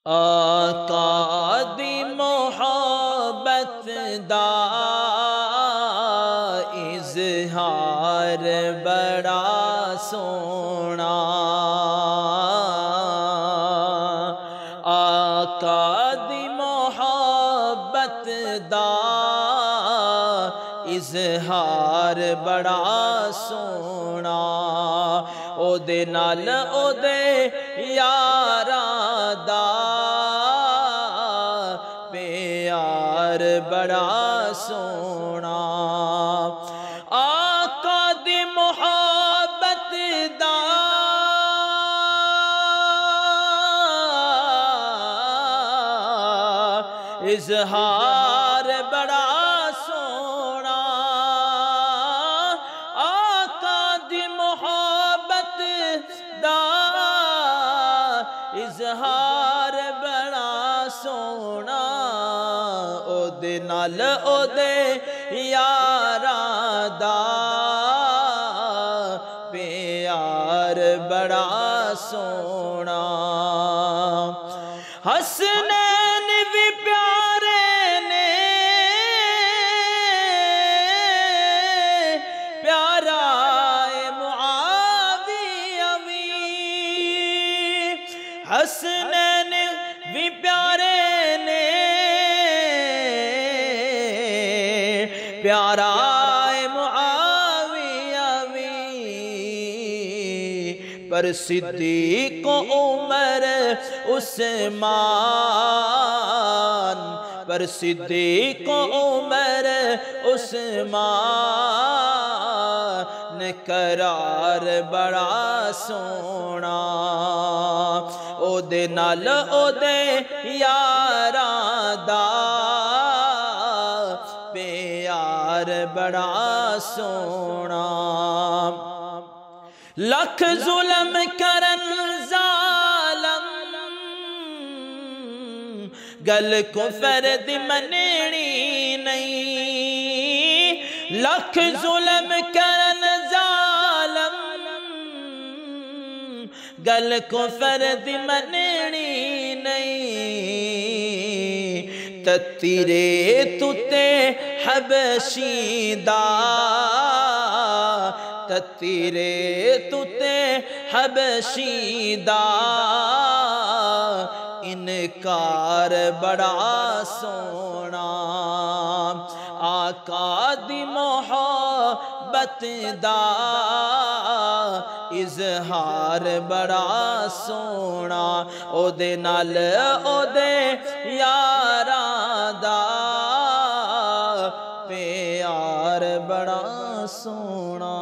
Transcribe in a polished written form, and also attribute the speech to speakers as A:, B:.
A: آقا دی محبت دا اظہار بڑا سونا، آقا دی محبت دا اظہار بڑا سونا، او دے نال او دے یاراں دا پیار بڑا سونا، آقا دی محبت دا اظہار بڑا سونا، آقا دی محبت دا اظہار بڑا سونا، او دے نال او دے یاراں دا پیار بڑا سونا، حسنین بھی پیارے نے پیارا معاویہ وی، حسنین بھی پیارے نے پیارا معاویہ وی، پر صدیق عمر عثمان، پر صدیق عمر عثمان قرار بڑا سونا، او دے نال او دے یاراں دا پیار بڑا سونا، لکھ ظلم کرن ظالم گل کفر دی مننی نہیں، لکھ ظلم کرن ظالم گل کفر دی مننی نہیں، تتیرے توتے حبشی دا، تتیرے توتے حبشی دا انکار بڑا سونا، آقا دی محبت دا اظہار بڑا سونا، او دے نال او دے یاراں دا پیار بڑا سونا۔